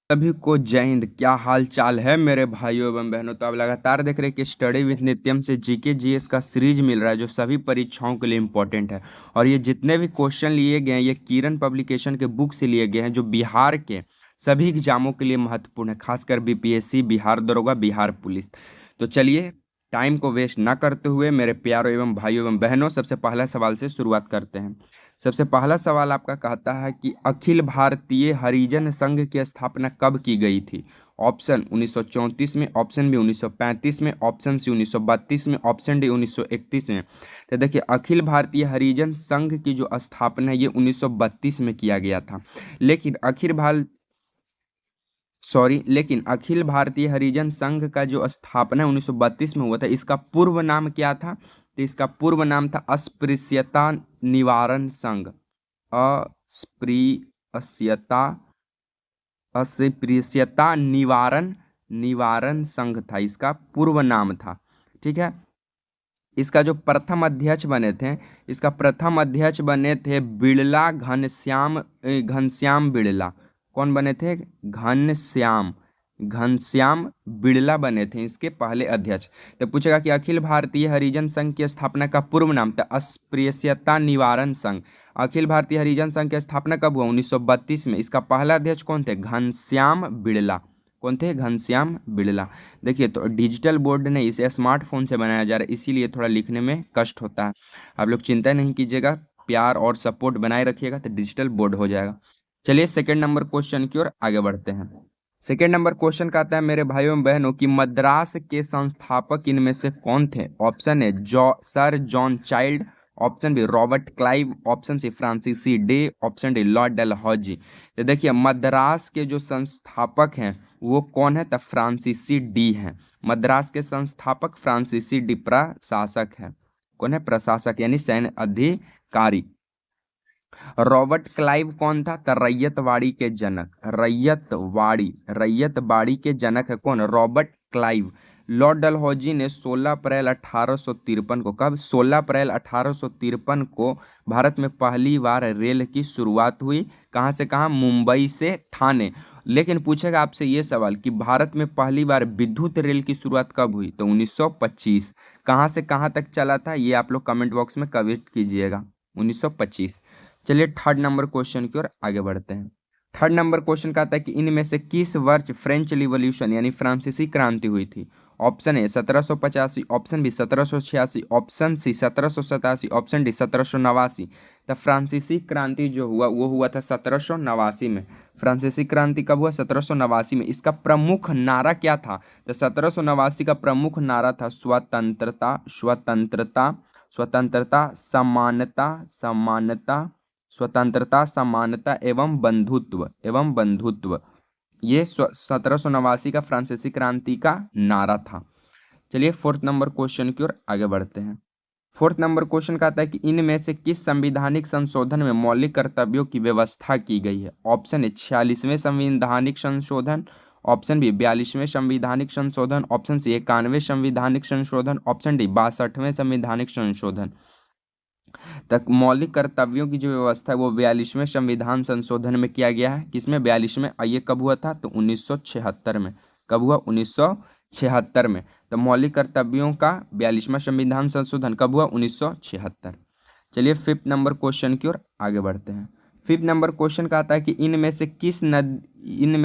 सभी को जय हिंद। क्या हाल चाल है मेरे भाइयों एवं बहनों। तो आप लगातार देख रहे हैं कि स्टडी विथ नित्यम से जीके जीएस का सीरीज मिल रहा है जो सभी परीक्षाओं के लिए इम्पोर्टेंट है। और ये जितने भी क्वेश्चन लिए गए हैं ये किरण पब्लिकेशन के बुक से लिए गए हैं जो बिहार के सभी एग्जामों के लिए महत्वपूर्ण है, खासकर बीपीएससी, बिहार दरोगा, बिहार पुलिस। तो चलिए टाइम को वेस्ट ना करते हुए मेरे प्यारों एवं भाइयों एवं बहनों, सबसे पहला सवाल से शुरुआत करते हैं। सबसे पहला सवाल आपका कहता है कि अखिल भारतीय हरिजन संघ की स्थापना कब की गई थी। ऑप्शन 1934 में, ऑप्शन बी 1935 में, ऑप्शन सी 1932 में, ऑप्शन डी 1931 में। तो देखिए अखिल भारतीय हरिजन संघ की जो स्थापना है ये 1932 में किया गया था। लेकिन लेकिन अखिल भारतीय हरिजन संघ का जो स्थापना 1932 में हुआ था, इसका पूर्व नाम क्या था। तो इसका पूर्व नाम था अस्पृश्यता निवारण संघ। अस्पृश्यता अस्पृश्यता निवारण निवारण संघ था, इसका पूर्व नाम था। ठीक है। इसका जो प्रथम अध्यक्ष बने थे, इसका प्रथम अध्यक्ष बने थे बिड़ला घनश्याम बिड़ला। कौन बने थे? घनश्याम घनश्याम बिड़ला बने थे इसके पहले अध्यक्ष। तो पूछेगा कि अखिल भारतीय हरिजन संघ की स्थापना का पूर्व नाम था अस्पृश्यता निवारण संघ। अखिल भारतीय हरिजन संघ की स्थापना कब हुआ? 1932 में। इसका पहला अध्यक्ष कौन थे? घनश्याम बिड़ला। कौन थे? घनश्याम बिड़ला। देखिए तो डिजिटल बोर्ड ने इसे स्मार्टफोन से बनाया जा रहा है, इसीलिए थोड़ा लिखने में कष्ट होता है। आप लोग चिंता नहीं कीजिएगा, प्यार और सपोर्ट बनाए रखिएगा तो डिजिटल बोर्ड हो जाएगा। चलिए सेकंड नंबर क्वेश्चन की ओर आगे बढ़ते हैं। सेकेंड नंबर क्वेश्चन का आता है मेरे भाइयों एवं बहनों कि मद्रास के संस्थापक इनमें से कौन थे। ऑप्शन है sir John Child, option B Robert Clive, option C Francis Day, option D Lord Dalhousie. तो देखिए मद्रास के जो संस्थापक हैं वो कौन है? तो फ्रांसीसी डी हैं। मद्रास के संस्थापक फ्रांसीसी डी प्रशासक है। कौन है? प्रशासक यानी सैन्य अधिकारी। रॉबर्ट क्लाइव कौन था? तो रैयतवाड़ी के जनक। रैयतवाड़ी के जनक है कौन? Robert Clive. लॉर्ड डलहौजी ने 16 अप्रैल 1853 को, कब? 16 अप्रैल 1853 को भारत में पहली बार रेल की शुरुआत हुई। कहाँ से कहाँ? मुंबई से थाने। लेकिन पूछेगा आपसे ये सवाल कि भारत में पहली बार विद्युत रेल की शुरुआत कब हुई? तो 1925। कहाँ से कहाँ तक चला था ये आप लोग कमेंट बॉक्स में कमेंट कीजिएगा। 1925। चलिए थर्ड नंबर क्वेश्चन की ओर आगे बढ़ते हैं। थर्ड नंबर क्वेश्चन का आता है कि इनमें से किस वर्ष फ्रेंच रिवॉल्यूशन यानी फ्रांसीसी क्रांति हुई थी। Option A 1785, option B 1786, option C 1787, option D 1789। तो फ्रांसीसी क्रांति जो हुआ वो हुआ था 1789 में। फ्रांसीसी क्रांति कब हुआ? 1789 में। इसका प्रमुख नारा क्या था? तो 1789 का प्रमुख नारा था स्वतंत्रता स्वतंत्रता स्वतंत्रता, समानता समानता, स्वतंत्रता, समानता एवं बंधुत्व। ये 1789 का फ्रांसीसी क्रांति का नारा था। चलिए फोर्थ नंबर क्वेश्चन की ओर आगे बढ़ते हैं। फोर्थ नंबर क्वेश्चन का आता है कि इनमें से किस संवैधानिक संशोधन में मौलिक कर्तव्यों की व्यवस्था की गई है। ऑप्शन है 46वें संवैधानिक संशोधन, ऑप्शन बी 42वें संवैधानिक संशोधन, ऑप्शन सी 91वें संवैधानिक संशोधन, ऑप्शन डी 62वें संवैधानिक संशोधन। तक मौलिक कर्तव्यों की जो व्यवस्था है वो 42वें संविधान संशोधन में किया गया है। किसमें? 42वें। ये कब हुआ था? तो 1976 में। कब हुआ? 1976 में। तो मौलिक कर्तव्यों का 42वां संविधान संशोधन कब हुआ? 1976। चलिए फिफ्थ नंबर क्वेश्चन की ओर आगे बढ़ते हैं। फिफ्थ नंबर क्वेश्चन का आता है कि इनमें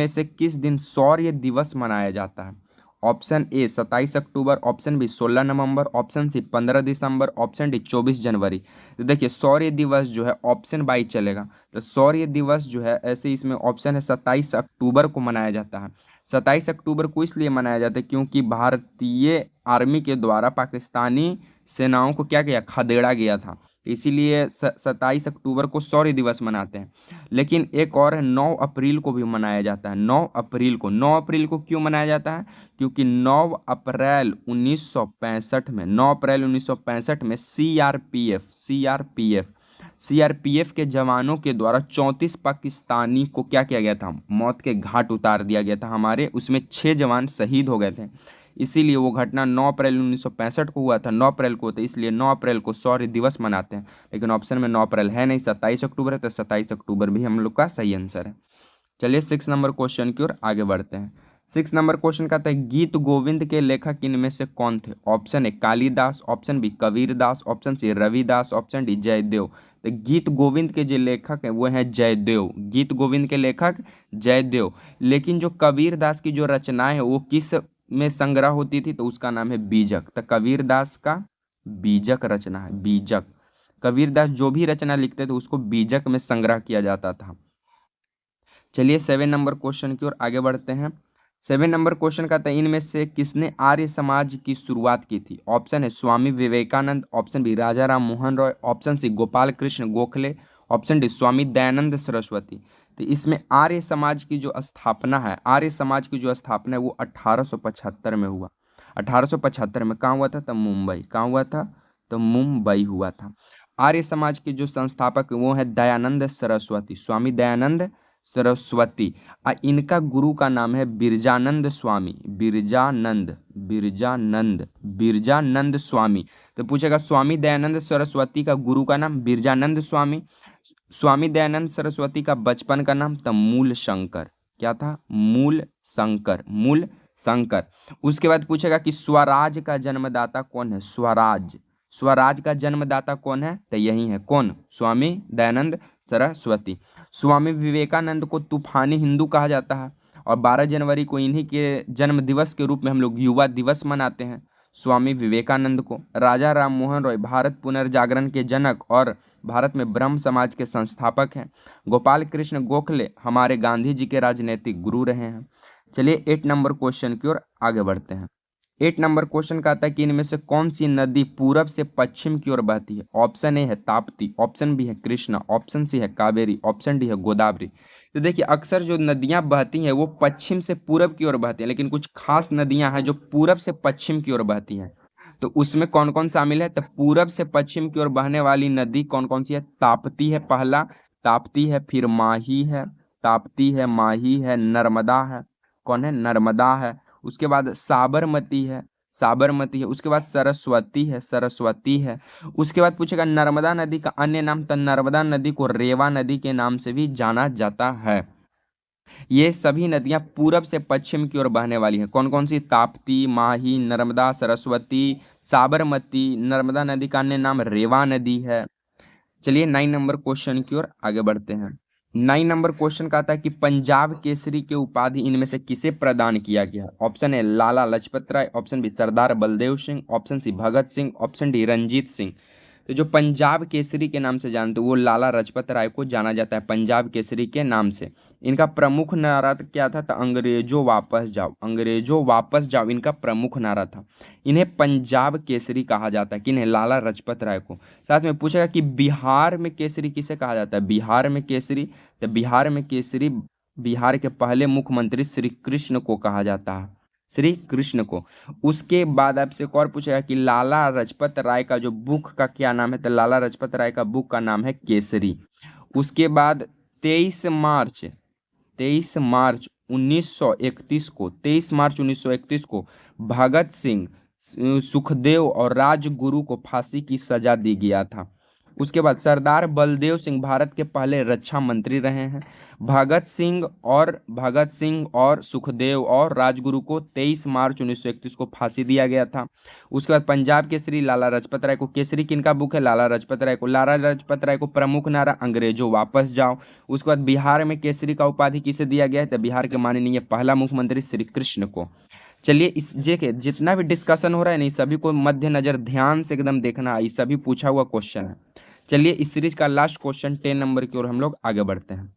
से किस दिन शौर्य दिवस मनाया जाता है। ऑप्शन ए 27 अक्टूबर, ऑप्शन बी 16 नवंबर, ऑप्शन सी 15 दिसंबर, ऑप्शन डी 24 जनवरी। तो देखिए शौर्य दिवस जो है ऑप्शन बाई चलेगा। तो शौर्य दिवस जो है ऐसे इसमें ऑप्शन है 27 अक्टूबर को मनाया जाता है। 27 अक्टूबर को इसलिए मनाया जाता है क्योंकि भारतीय आर्मी के द्वारा पाकिस्तानी सेनाओं को क्या किया? खदेड़ा गया था। इसीलिए 27 अक्टूबर को शौर्य दिवस मनाते हैं। लेकिन एक और है 9 अप्रैल को भी मनाया जाता है। 9 अप्रैल को क्यों मनाया जाता है? क्योंकि 9 अप्रैल 1965 में 9 अप्रैल 1965 में सीआरपीएफ के जवानों के द्वारा 34 पाकिस्तानी को क्या किया गया था? मौत के घाट उतार दिया गया था। हमारे उसमें 6 जवान शहीद हो गए थे। इसीलिए वो घटना 9 अप्रैल 1965 को हुआ था। 9 अप्रैल को होता है, इसलिए 9 अप्रैल को शौर्य दिवस मनाते हैं। लेकिन ऑप्शन में 9 अप्रैल है नहीं, 27 अक्टूबर है, तो 27 अक्टूबर भी हम लोग का सही आंसर है। चलिए 6 नंबर क्वेश्चन की ओर आगे बढ़ते हैं। 6 नंबर क्वेश्चन कहता है गीत गोविंद के लेखक इनमें से कौन थे? Option A Kalidas, option B Kabirdas, option C Ravidas, option D Jaidev. तो गीत गोविंद के जो लेखक हैं वो हैं जयदेव। गीत गोविंद के लेखक जयदेव। लेकिन जो कबीरदास की जो रचनाएं है वो किस में संग्रह होती थी? तो उसका नाम है बीजक। तो कबीरदास का बीजक रचना है, बीजक। कबीरदास जो भी रचना लिखते थे उसको बीजक में संग्रह किया जाता था। चलिए 7 नंबर क्वेश्चन की ओर आगे बढ़ते हैं। 7 नंबर क्वेश्चन का था इनमें से किसने आर्य समाज की शुरुआत की थी? ऑप्शन है Swami Vivekananda, option B Raja Ram Mohan Roy, option C Gopal Krishna Gokhale, option D Swami Dayanand Saraswati. तो इसमें आर्य समाज की जो स्थापना है, आर्य समाज की जो स्थापना है वो 1875 में हुआ। 1875 में कहाँ हुआ था? तो मुंबई। कहाँ हुआ था? तो मुंबई हुआ था। आर्य समाज के जो संस्थापक वो है दयानंद सरस्वती, स्वामी दयानंद सरस्वती। इनका गुरु का नाम है बिरजानंद स्वामी, बिरजानंद, बिरजानंद, बिरजानंद स्वामी। तो पूछेगा स्वामी दयानंद सरस्वती का गुरु का नाम बिरजानंद स्वामी। स्वामी दयानंद सरस्वती का बचपन का नाम था मूल शंकर। क्या था? मूल शंकर, मूल शंकर। उसके बाद पूछेगा कि स्वराज का जन्मदाता कौन है? स्वराज, स्वराज का जन्मदाता कौन है? तो यही है कौन? स्वामी दयानंद सरस्वती। स्वामी विवेकानंद को तूफानी हिंदू कहा जाता है और 12 जनवरी को इन्हीं के जन्म दिवस के रूप में हम लोग युवा दिवस मनाते हैं। स्वामी विवेकानंद को। राजा राम मोहन रॉय भारत पुनर्जागरण के जनक और भारत में ब्रह्म समाज के संस्थापक हैं। गोपाल कृष्ण गोखले हमारे गांधी जी के राजनीतिक गुरु रहे हैं। चलिए 8 नंबर क्वेश्चन की ओर आगे बढ़ते हैं। 8 नंबर क्वेश्चन का आता है कि इनमें से कौन सी नदी पूरब से पश्चिम की ओर बहती है? ऑप्शन ए है ताप्ती, ऑप्शन बी है कृष्णा, ऑप्शन सी है कावेरी, ऑप्शन डी है गोदावरी। तो देखिए अक्सर जो नदियां बहती हैं वो पश्चिम से पूरब की ओर बहती हैं, लेकिन कुछ खास नदियां हैं जो पूरब से पश्चिम की ओर बहती हैं। तो उसमें कौन कौन शामिल है? तो पूरब से पश्चिम की ओर बहने वाली नदी कौन कौन सी है? ताप्ती है पहला, ताप्ती है, फिर माही है, ताप्ती है, माही है, नर्मदा है। कौन है? नर्मदा है। उसके बाद साबरमती है, साबरमती है। उसके बाद सरस्वती है, सरस्वती है। उसके बाद पूछेगा नर्मदा नदी का अन्य नाम, तो नर्मदा नदी को रेवा नदी के नाम से भी जाना जाता है। ये सभी नदियां पूरब से पश्चिम की ओर बहने वाली हैं। कौन कौन सी? ताप्ती, माही, नर्मदा, सरस्वती, साबरमती। नर्मदा नदी का अन्य नाम रेवा नदी है। चलिए 9 नंबर क्वेश्चन की ओर आगे बढ़ते हैं। 9 नंबर क्वेश्चन का आता है कि पंजाब केसरी के उपाधि इनमें से किसे प्रदान किया गया? ऑप्शन है लाला लाजपत राय, ऑप्शन बी सरदार Baldev Singh, option C Bhagat Singh, option D Ranjit Singh. तो जो पंजाब केसरी के नाम से जानते हो वो लाला लाजपत राय को जाना जाता है पंजाब केसरी के नाम से। इनका प्रमुख नारा क्या था? तो अंग्रेजों वापस जाओ, अंग्रेजों वापस जाओ इनका प्रमुख नारा था। इन्हें पंजाब केसरी कहा जाता है, किन्हें? लाला लाजपत राय को। साथ में पूछेगा कि बिहार में केसरी किसे कहा जाता है? बिहार में केसरी, तो बिहार में केसरी बिहार के पहले मुख्यमंत्री श्री कृष्ण को कहा जाता है, श्री कृष्ण को। उसके बाद आपसे एक और पूछेगा कि लाला लाजपत राय का जो बुक का क्या नाम है? तो लाला लाजपत राय का बुक का नाम है केसरी। उसके बाद 23 मार्च 23 मार्च 1931 को 23 मार्च 1931 को भगत सिंह, सुखदेव और राजगुरु को फांसी की सजा दी गया था। उसके बाद सरदार बलदेव सिंह भारत के पहले रक्षा मंत्री रहे हैं। भगत सिंह और सुखदेव और राजगुरु को 23 मार्च 1931 को फांसी दिया गया था। उसके बाद पंजाब केसरी लाला लाजपत राय को। केसरी किनका बुक है? लाला लाजपत राय को। लाला लाजपत राय को प्रमुख नारा अंग्रेजों वापस जाओ। उसके बाद बिहार में केसरी का उपाधि किसे दिया गया है? तो बिहार के माननीय पहला मुख्यमंत्री श्री कृष्ण को। चलिए इस जे के जितना भी डिस्कशन हो रहा है नहीं सभी को मध्य नजर ध्यान से एकदम देखना है, ये सभी पूछा हुआ क्वेश्चन है। चलिए इस सीरीज का लास्ट क्वेश्चन 10 नंबर की ओर हम लोग आगे बढ़ते हैं।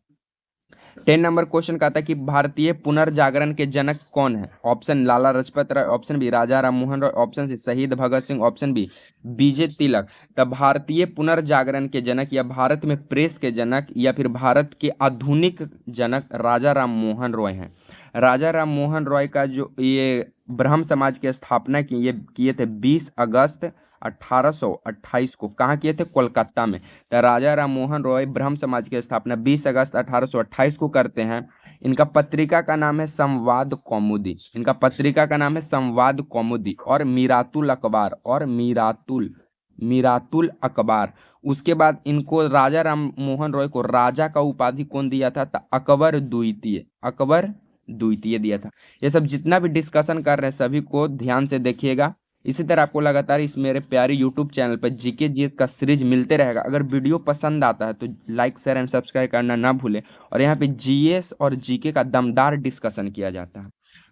10 नंबर क्वेश्चन कहता है कि भारतीय पुनर्जागरण के जनक कौन है? Option Lala Lajpat Rai, option B Raja Ram Mohan Roy, option C शहीद भगत सिंह, ऑप्शन बी बीजे तिलक। तब भारतीय पुनर्जागरण के जनक या भारत में प्रेस के जनक या फिर भारत के आधुनिक जनक राजा राम मोहन रॉय हैं। राजा राम मोहन रॉय का जो ये ब्रह्म समाज की स्थापना की ये किए थे 20 अगस्त 1828 को। कहाँ किए थे? कोलकाता में। तो राजा राम मोहन रॉय ब्रह्म समाज की स्थापना 20 अगस्त 1828 को करते हैं। इनका पत्रिका का नाम है संवाद कौमुदी, इनका पत्रिका का नाम है संवाद कौमुदी और मीरातुल अखबार, और मीरातुल मीरातुल अकबार। उसके बाद इनको राजा राम मोहन रॉय को राजा का उपाधि कौन दिया था? अकबर द्वितीय, अकबर द्वितीय दिया था। ये सब जितना भी डिस्कशन कर रहे हैं सभी को ध्यान से देखिएगा। इसी तरह आपको लगातार इस मेरे प्यारे यूट्यूब चैनल पर जीके जीएस का सीरीज मिलते रहेगा। अगर वीडियो पसंद आता है तो लाइक शेयर एंड सब्सक्राइब करना ना भूलें। और यहाँ पे जीएस और जीके का दमदार डिस्कशन किया जाता है।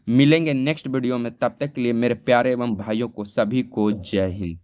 मिलेंगे नेक्स्ट वीडियो में, तब तक के लिए मेरे प्यारे एवं भाइयों को सभी को जय हिंद।